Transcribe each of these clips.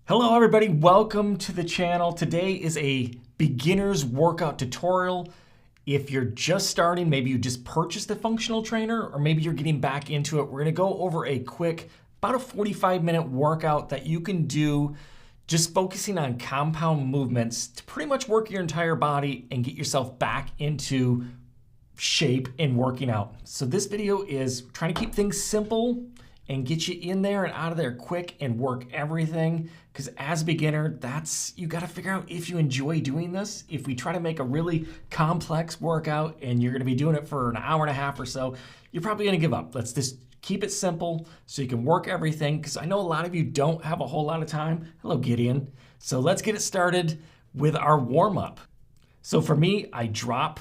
Hello everybody, welcome to the channel. Today is a beginner's workout tutorial. If you're just starting, maybe you just purchased a functional trainer, or maybe you're getting back into it, we're gonna go over a quick, about a 45-minute workout that you can do just focusing on compound movements to pretty much work your entire body and get yourself back into shape in working out. So this video is trying to keep things simple and get you in there and out of there quick and work everything. Because as a beginner, you gotta figure out if you enjoy doing this. If we try to make a really complex workout and you're gonna be doing it for an hour and a half or so, you're probably gonna give up. Let's just keep it simple so you can work everything, because I know a lot of you don't have a whole lot of time. Hello, Gideon. So let's get it started with our warm-up. So for me, I drop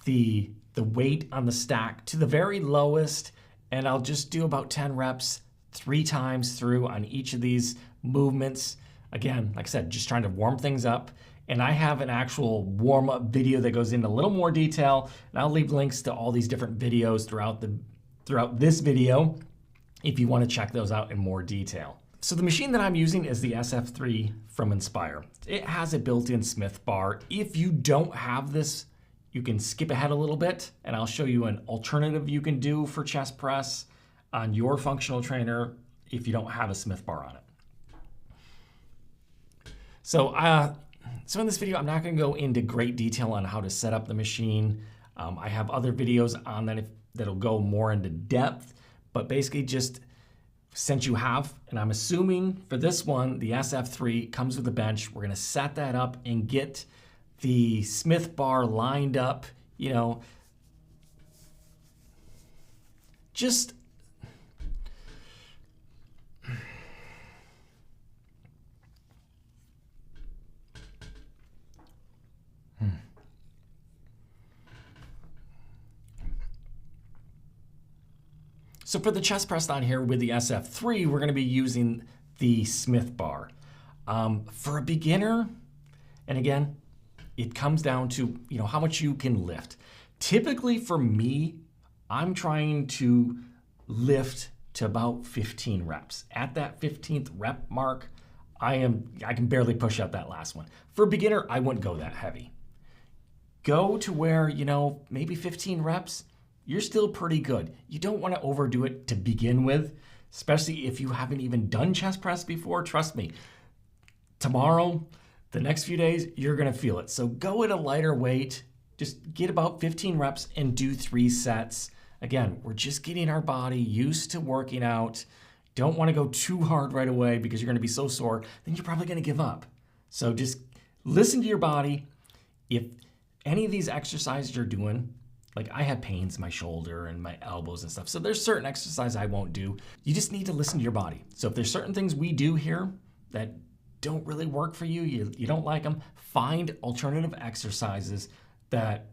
the weight on the stack to the very lowest, and I'll just do about 10 reps 3 times through on each of these movements. Again, like I said, just trying to warm things up. And I have an actual warm-up video that goes into a little more detail, and I'll leave links to all these different videos throughout this video if you want to check those out in more detail. So the machine that I'm using is the SF3 from Inspire. It has a built-in Smith bar. If you don't have this, you can skip ahead a little bit, and I'll show you an alternative you can do for chest press on your functional trainer if you don't have a Smith bar on it. So in this video, I'm not gonna go into great detail on how to set up the machine. I have other videos on that that'll go more into depth, but basically just since you have, and I'm assuming for this one, the SF3 comes with a bench, we're gonna set that up and get the Smith bar lined up, just So for the chest press on here with the SF3, we're gonna be using the Smith bar. For a beginner, and again, it comes down to how much you can lift. Typically for me, I'm trying to lift to about 15 reps. At that 15th rep mark, I can barely push up that last one. For a beginner, I wouldn't go that heavy. Go to where, maybe 15 reps, you're still pretty good. You don't want to overdo it to begin with, especially if you haven't even done chest press before. Trust me, tomorrow, the next few days, you're gonna feel it. So go at a lighter weight, just get about 15 reps and do 3 sets. Again, we're just getting our body used to working out. Don't wanna go too hard right away because you're gonna be so sore, then you're probably gonna give up. So just listen to your body. If any of these exercises you're doing, like I have pains in my shoulder and my elbows and stuff, so there's certain exercises I won't do. You just need to listen to your body. So if there's certain things we do here that don't really work for you, you don't like them, find alternative exercises that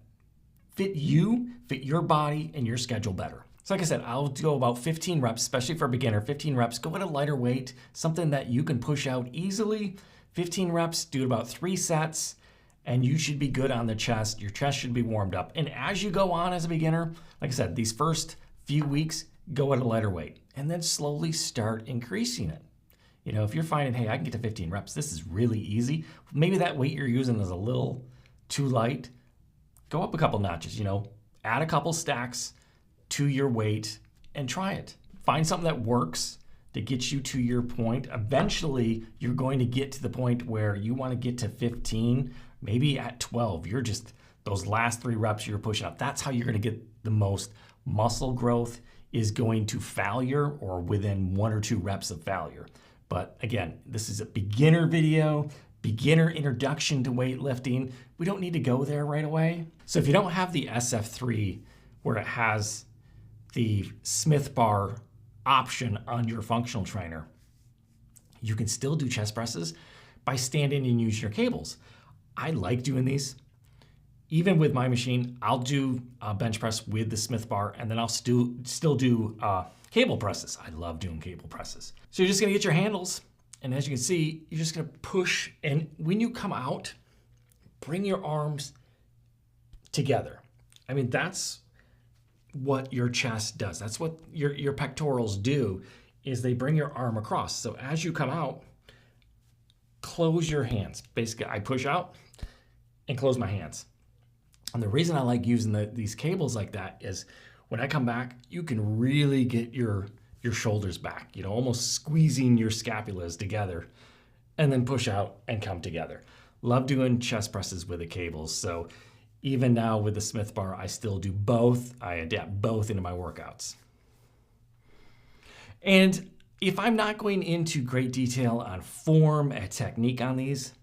fit you, fit your body and your schedule better. So like I said, I'll go about 15 reps, especially for a beginner, 15 reps, go at a lighter weight, something that you can push out easily. 15 reps, do about 3 sets, and you should be good on the chest. Your chest should be warmed up. And as you go on as a beginner, like I said, these first few weeks, go at a lighter weight and then slowly start increasing it. If you're finding, hey, I can get to 15 reps, this is really easy. Maybe that weight you're using is a little too light. Go up a couple notches, add a couple stacks to your weight and try it. Find something that works to get you to your point. Eventually, you're going to get to the point where you want to get to 15, maybe at 12. You're just, those last 3 reps you're pushing up. That's how you're going to get the most muscle growth, is going to failure or within 1 or 2 reps of failure. But again, this is a beginner video, beginner introduction to weightlifting. We don't need to go there right away. So if you don't have the SF3 where it has the Smith bar option on your functional trainer, you can still do chest presses by standing and using your cables. I like doing these. Even with my machine, I'll do a bench press with the Smith bar, and then I'll still do cable presses. I love doing cable presses. So you're just gonna get your handles, and as you can see, you're just gonna push, and when you come out, bring your arms together. I mean, that's what your chest does. That's what your pectorals do, is they bring your arm across. So as you come out, close your hands. Basically, I push out and close my hands. And the reason I like using these cables like that is when I come back, you can really get your shoulders back, you know, almost squeezing your scapulas together, and then push out and come together. Love doing chest presses with the cables. So even now with the Smith bar, I still do both. I adapt both into my workouts. And if I'm not going into great detail on form and technique on these,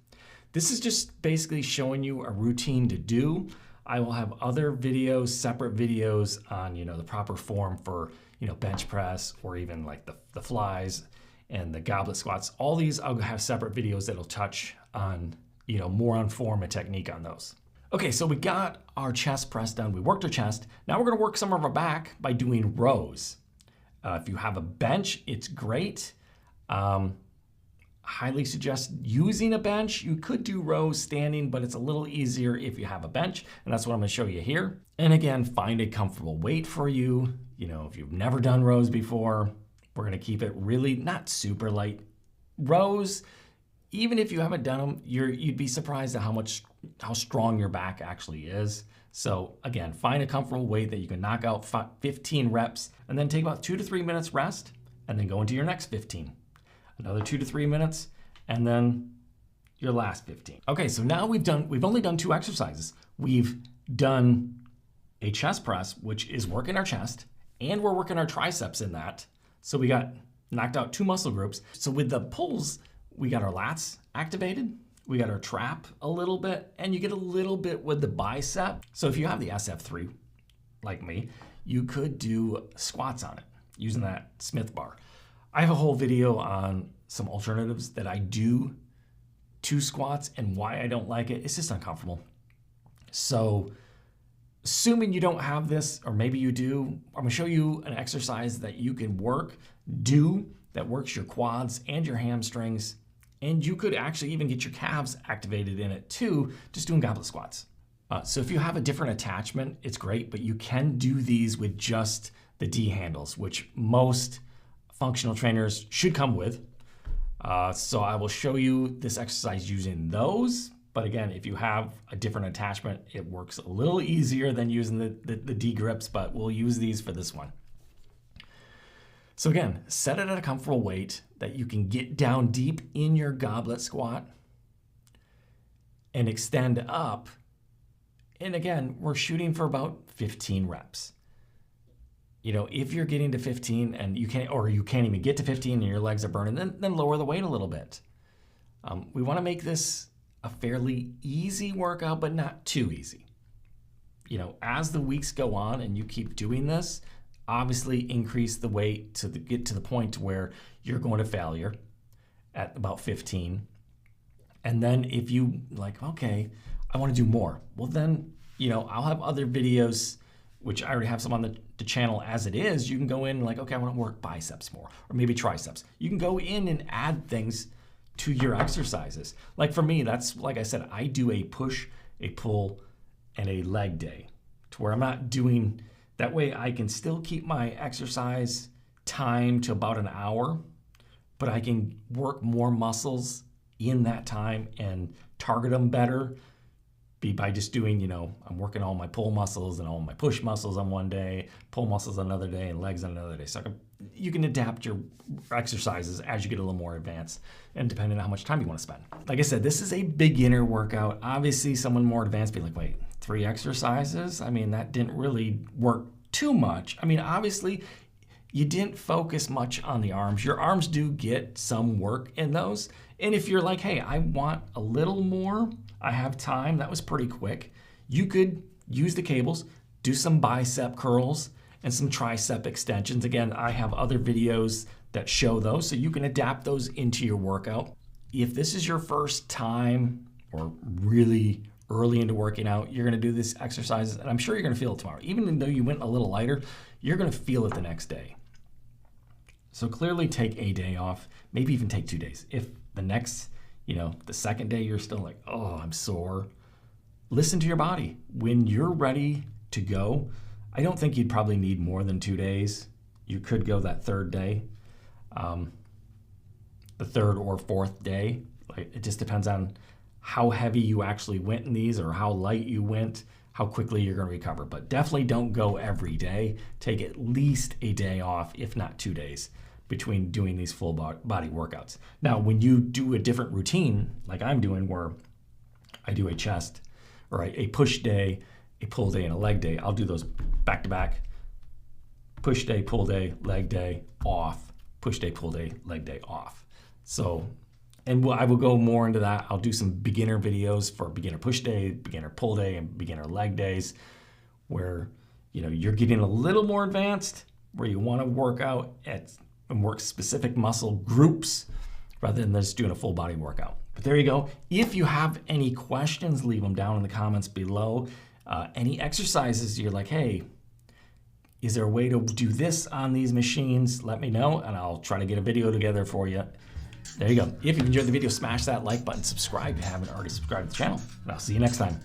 this is just basically showing you a routine to do. I will have other videos, separate videos on, you know, the proper form for, you know, bench press, or even like the flies and the goblet squats. All these I'll have separate videos that'll touch on, you know, more on form and technique on those. Okay, so we got our chest press done. We worked our chest. Now we're gonna work some of our back by doing rows. If you have a bench, it's great. Highly suggest using a bench. You could do rows standing, but it's a little easier if you have a bench, and that's what I'm gonna show you here. And again, find a comfortable weight for you. You know, if you've never done rows before, we're gonna keep it really not super light. Rows, even if you haven't done them, you'd be surprised at how strong your back actually is. So again, find a comfortable weight that you can knock out 15 reps, and then take about 2 to 3 minutes rest, and then go into your next 15. Another 2 to 3 minutes, and then your last 15. Okay, so now we've only done 2 exercises. We've done a chest press, which is working our chest, and we're working our triceps in that. So we got knocked out 2 muscle groups. So with the pulls, we got our lats activated, we got our trap a little bit, and you get a little bit with the bicep. So if you have the SF3, like me, you could do squats on it using that Smith bar. I have a whole video on some alternatives that I do to squats and why I don't like it. It's just uncomfortable. So assuming you don't have this, or maybe you do, I'm gonna show you an exercise that you can do that works your quads and your hamstrings. And you could actually even get your calves activated in it too, just doing goblet squats. So if you have a different attachment, it's great, but you can do these with just the D handles, which most functional trainers should come with. So I will show you this exercise using those. But again, if you have a different attachment, it works a little easier than using the D grips, but we'll use these for this one. So again, set it at a comfortable weight that you can get down deep in your goblet squat and extend up. And again, we're shooting for about 15 reps. You know, if you're getting to 15 and you can't even get to 15 and your legs are burning, then lower the weight a little bit. We want to make this a fairly easy workout, but not too easy. You know, as the weeks go on and you keep doing this, obviously increase the weight to get to the point where you're going to failure at about 15. And then if you like, okay, I want to do more, well then, you know, I'll have other videos, which I already have some on the channel as it is. You can go in like, okay, I want to work biceps more, or maybe triceps. You can go in and add things to your exercises. Like for me, that's, like I said, I do a push, a pull, and a leg day, to where I'm not doing, that way I can still keep my exercise time to about an hour, but I can work more muscles in that time and target them better by just doing, you know, I'm working all my pull muscles and all my push muscles on one day, pull muscles on another day, and legs on another day. So you can adapt your exercises as you get a little more advanced and depending on how much time you want to spend. Like I said, this is a beginner workout. Obviously, someone more advanced be like, wait, 3 exercises? I mean, that didn't really work too much. I mean, obviously, you didn't focus much on the arms. Your arms do get some work in those. And if you're like, hey, I want a little more, I have time, that was pretty quick, you could use the cables, do some bicep curls and some tricep extensions. Again, I have other videos that show those, so you can adapt those into your workout. If this is your first time or really early into working out, you're gonna do this exercise, and I'm sure you're gonna feel it tomorrow. Even though you went a little lighter, you're gonna feel it the next day. So clearly take a day off, maybe even take 2 days. If the next, you know, the second day you're still like, oh, I'm sore, listen to your body. When you're ready to go, I don't think you'd probably need more than 2 days. You could go that third day, the third or fourth day. right? It just depends on how heavy you actually went in these or how light you went, how quickly you're going to recover. But definitely don't go every day. Take at least a day off, if not 2 days, between doing these full body workouts. Now, when you do a different routine, like I'm doing, where I do a chest or a push day, a pull day, and a leg day, I'll do those back to back. Push day, pull day, leg day, off. Push day, pull day, leg day, off. So, and I will go more into that. I'll do some beginner videos for beginner push day, beginner pull day, and beginner leg days, where you're getting a little more advanced, where you want to work out and work specific muscle groups rather than just doing a full body workout. But there you go. If you have any questions, leave them down in the comments below. Any exercises you're like, hey, is there a way to do this on these machines? Let me know, and I'll try to get a video together for you. There you go. If you enjoyed the video, smash that like button, subscribe if you haven't already subscribed to the channel, and I'll see you next time.